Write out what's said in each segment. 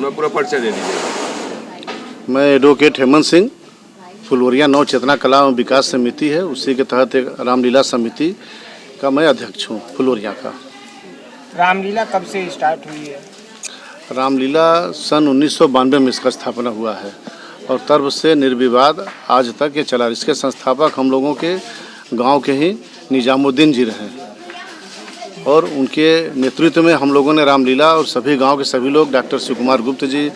अपना पूरा परिचय दे दीजिए। मैं एडवोकेट हेमंत सिंह, फुलवरिया नव चेतना कला एवं विकास समिति है, उसी के तहत एक रामलीला समिति का मैं अध्यक्ष हूँ फुलवरिया का। रामलीला कब से स्टार्ट हुई है? रामलीला सन 1992 में इसका स्थापना हुआ है और तब से निर्विवाद आज तक ये चला। इसके संस्थापक हम लोगों के गांव के ही निजामुद्दीन जी रहे और उनके नेतृत्व में हम लोगों ने रामलीला और सभी गांव के सभी लोग, डॉक्टर शिव कुमार गुप्त जी,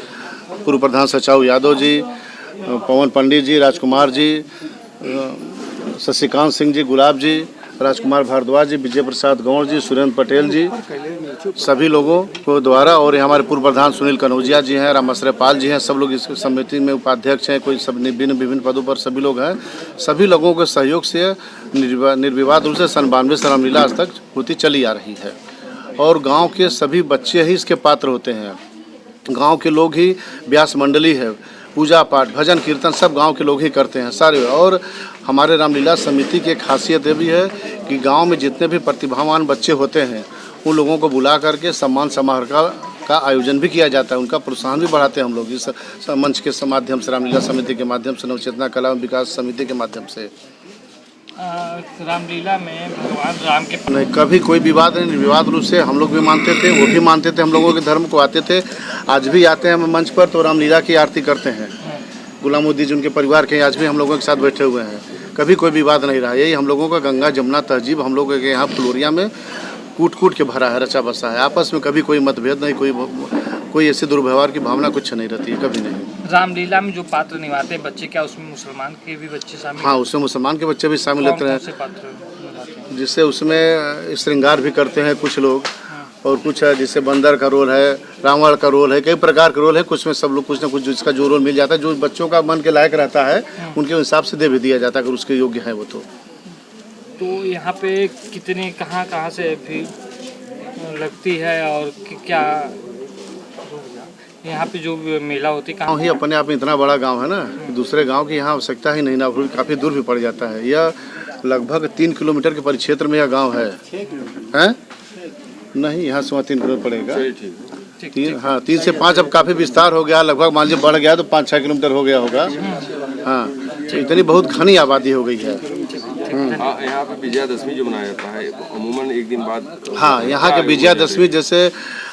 पूर्व प्रधान सचाऊ यादव जी, पवन पंडित जी, राजकुमार जी, शशिकांत सिंह जी, गुलाब जी, राजकुमार भारद्वाज जी, विजय प्रसाद गौड़ जी, सुरेंद्र पटेल जी, सभी लोगों को द्वारा, और हमारे पूर्व प्रधान सुनील कनौजिया जी हैं, रामाश्रय पाल जी हैं, सब लोग इस समिति में उपाध्यक्ष हैं, कोई सब विभिन्न पदों पर सभी लोग हैं। सभी लोगों के सहयोग से निर्विवाद रूप से सन 92 से रामलीला आज तक होती चली आ रही है और गाँव के सभी बच्चे ही इसके पात्र होते हैं। गाँव के लोग ही, व्यास मंडली है, पूजा पाठ, भजन कीर्तन सब गांव के लोग ही करते हैं सारे। और हमारे रामलीला समिति की खासियत ये भी है कि गांव में जितने भी प्रतिभावान बच्चे होते हैं उन लोगों को बुला करके सम्मान समारोह का आयोजन भी किया जाता है, उनका प्रोत्साहन भी बढ़ाते हैं हम लोग इस मंच के माध्यम से, रामलीला समिति के माध्यम से, नवचेतना कला एवं विकास समिति के माध्यम से। रामलीला में भगवान राम के नहीं, कभी कोई विवाद नहीं, निर्विवाद रूप से हम लोग भी मानते थे, वो भी मानते थे, हम लोगों के धर्म को आते थे, आज भी आते हैं मंच पर तो रामलीला की आरती करते हैं। गुलामुद्दीन जी उनके परिवार के आज भी हम लोगों के साथ बैठे हुए हैं, कभी कोई विवाद नहीं रहा। यही हम लोगों का गंगा जमुना तहजीब हम लोगों के यहाँ फुलवरिया में कूट कूट के भरा है, रचा बसा है। आपस में कभी कोई मतभेद नहीं, कोई ऐसे दुर्व्यवहार की भावना कुछ नहीं रहती है, कभी नहीं। रामलीला में जो पात्र निभाते हैं बच्चे, क्या उसमें मुसलमान के भी बच्चे शामिल? हाँ, उसमें मुसलमान के बच्चे भी शामिल होते हैं, जिससे उसमें श्रृंगार भी करते हैं कुछ लोग और कुछ है जिससे बंदर का रोल है, रावण का रोल है, कई प्रकार का रोल है। कुछ में सब लोग कुछ ना कुछ जिसका जो रोल मिल जाता है, जो बच्चों का मन के लायक रहता है उनके हिसाब से दे भी दिया जाता है अगर उसके योग्य है वो। तो यहाँ पे कितने कहाँ से भी लगती है और क्या यहाँ पे जो मेला होती है? गाँव ही अपने आप में इतना बड़ा गांव है ना, दूसरे गांव की यहाँ आवश्यकता ही नहीं ना, काफ़ी दूर भी पड़ जाता है। यह लगभग 3 किलोमीटर के परिक्षेत्र में यह गांव है। हैं? नहीं, यहाँ से 3 किलोमीटर पड़ेगा। हाँ, 3 से 5 अब काफ़ी विस्तार हो गया, लगभग मान लीजिए बढ़ गया तो 5-6 किलोमीटर हो गया होगा। हाँ, तो इतनी बहुत घनी आबादी हो गई है। यहाँ पे विजयादशमी जो मनाया जाता है अमूमन एक दिन बाद। हाँ, यहाँ के विजयादशमी जैसे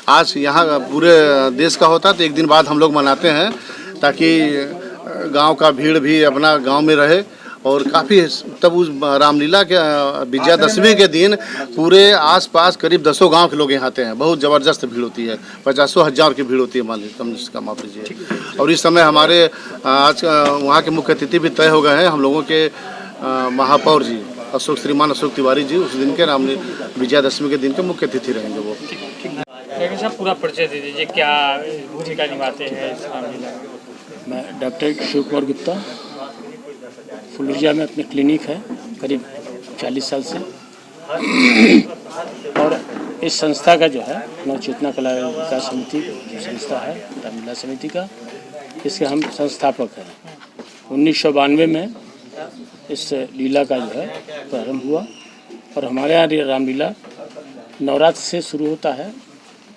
आज यहाँ पूरे देश का होता है तो एक दिन बाद हम लोग मनाते हैं ताकि गांव का भीड़ भी अपना गांव में रहे और काफ़ी तब उस रामलीला के विजयादशमी के दिन पूरे आसपास करीब 10 गांव के लोग यहाँ आते हैं। बहुत ज़बरदस्त भीड़ होती है, 50,000 की भीड़ होती है, मान लीजिए कम से कम आप लीजिए। और इस समय हमारे आज वहाँ के मुख्य अतिथि भी तय हो गए हैं, हम लोगों के महापौर जी श्रीमान अशोक तिवारी जी उस दिन के विजयादशमी के दिन के मुख्य अतिथि रहेंगे वो। लेकिन साहब पूरा परिचय दे दीजिए, क्या भूमिका निभाते हैं इस रामलीला? मैं डॉक्टर शिव कुमार गुप्ता, फुलवरिया में अपने क्लिनिक है करीब 40 साल से और इस संस्था का जो है नवचेतना कला विकास समिति जो संस्था है रामलीला समिति का, इसके हम संस्थापक हैं। 1992 में इस लीला का जो है प्रारंभ हुआ और हमारे यहाँ रामलीला नवरात्र से शुरू होता है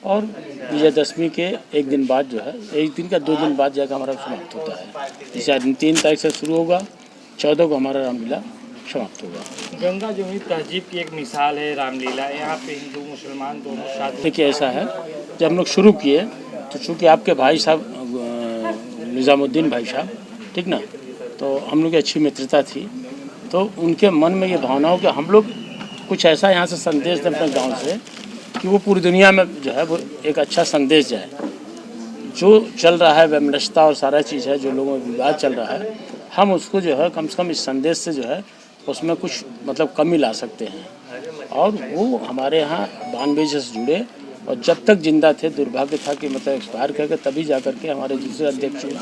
और विजयादशमी के एक दिन बाद जो है, एक दिन का 2 दिन बाद जाकर हमारा समाप्त होता है। जैसे 3 तारीख से शुरू होगा, 14 को हमारा रामलीला समाप्त होगा। गंगा जमुनी तहजीब की एक मिसाल है रामलीला, यहाँ पे हिंदू मुसलमान दोनों साथ। देखिए ऐसा है, जब हम लोग शुरू किए तो चूँकि आपके भाई साहब निजामुद्दीन भाई साहब, ठीक ना, तो हम लोग की अच्छी मित्रता थी, तो उनके मन में ये भावना हो कि हम लोग कुछ ऐसा यहाँ से संदेश दें अपने गाँव से कि वो पूरी दुनिया में जो है वो एक अच्छा संदेश जाए। जो चल रहा है वैमनस्यता और सारा चीज़ है, जो लोगों में विवाद चल रहा है, हम उसको जो है कम से कम इस संदेश से जो है उसमें कुछ मतलब कमी ला सकते हैं। और वो हमारे यहाँ 92 से जुड़े और जब तक जिंदा थे, दुर्भाग्य था कि मतलब एक्सपायर करके तभी जा करके हमारे दूसरे अध्यक्ष हुए,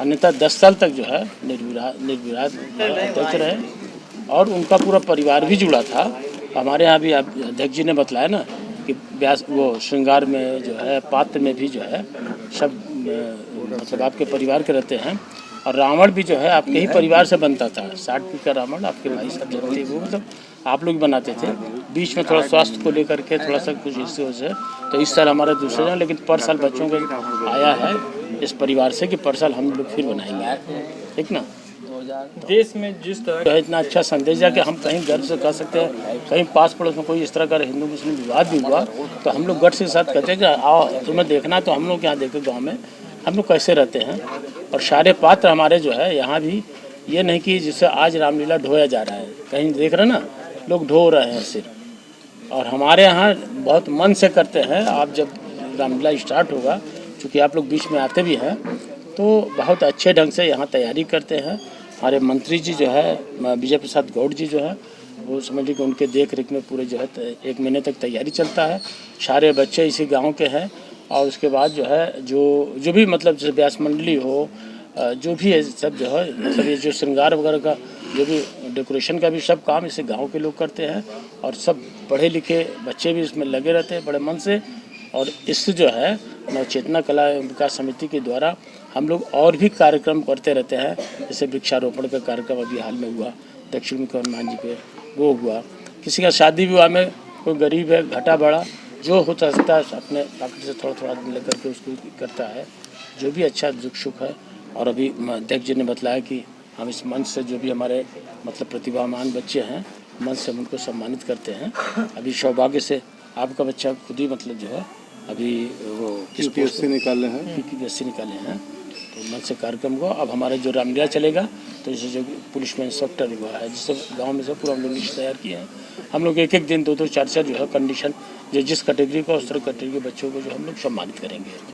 अन्यथा 10 साल तक जो है निर्विवाद अध्यक्ष रहे और उनका पूरा परिवार भी जुड़ा था। हमारे यहाँ भी अध्यक्ष जी ने बतलाया ना कि व्यास वो श्रृंगार में जो है, पात्र में भी जो है सब मतलब आपके परिवार के रहते हैं। और रावण भी जो है आपके ही परिवार से बनता था, 60 फीट का रावण आपके भाई साहब जब थे वो मतलब आप लोग बनाते थे। बीच में थोड़ा स्वास्थ्य को लेकर के थोड़ा सा कुछ इश्यू से, तो इस साल हमारे दूसरे हैं, लेकिन पर साल बच्चों का आया है इस परिवार से कि परसाल हम लोग फिर बनाएंगे, ठीक ना। देश में जिस तरह तो इतना अच्छा संदेश है कि हम कहीं गर्व से कह सकते हैं, कहीं पास पड़ोस में कोई इस तरह का हिंदू मुस्लिम विवाद भी हुआ तो हम लोग गर्व के साथ कहते हैं कि आओ तुम्हें देखना, तो हम लोग यहाँ देखे गाँव में हम लोग कैसे रहते हैं। और सारे पात्र हमारे जो है यहाँ भी ये नहीं कि जिससे आज रामलीला ढोया जा रहा है, कहीं देख रहे ना लोग ढो रहे हैं सिर्फ, और हमारे यहाँ बहुत मन से करते हैं। आप जब रामलीला स्टार्ट होगा, चूँकि आप लोग बीच में आते भी हैं, तो बहुत अच्छे ढंग से यहाँ तैयारी करते हैं। हमारे मंत्री जी जो है विजय प्रसाद गौड़ जी जो है वो समझ लीजिए कि उनके देख रेख में पूरे जो है 1 महीने तक तैयारी चलता है। सारे बच्चे इसी गांव के हैं और उसके बाद जो है जो भी मतलब जैसे व्यास मंडली हो, जो भी है सब जो है मतलब ये जो श्रृंगार वगैरह का जो भी डेकोरेशन का भी सब काम इसे गांव के लोग करते हैं और सब पढ़े लिखे बच्चे भी इसमें लगे रहते हैं बड़े मन से। और इससे जो है नवचेतना कला विकास समिति के द्वारा हम लोग और भी कार्यक्रम करते रहते हैं, जैसे वृक्षारोपण का कार्यक्रम अभी हाल में हुआ दक्षिण में हनुमान जी पे, वो हुआ। किसी का शादी विवाह में कोई गरीब है, घाटा बड़ा जो हो सकता है अपने पॉकेट से थोड़ा थोड़ा लेकर के उसको करता है, जो भी अच्छा दुख सुख है। और अभी अध्यक्ष जी ने बताया कि हम इस मंच से जो भी हमारे मतलब प्रतिभावान बच्चे हैं मंच से हम उनको सम्मानित करते हैं। अभी सौभाग्य से आपका बच्चा खुद ही मतलब जो है अभी वो यूपीएससी निकाले हैं, यूपीएससी निकाले हैं, तो मंच से कार्यक्रम को अब हमारे जो रामलीला चलेगा तो जैसे जो पुलिस में इंस्पेक्टर हुआ है जिससे गांव में से पूरा हम लोग लिस्ट तैयार किए हैं। हम लोग एक दिन 2-2 4-4 जो है कंडीशन जो जिस कैटेगरी का उस तरह कैटेगरी के बच्चों को जो हम लोग सम्मानित करेंगे।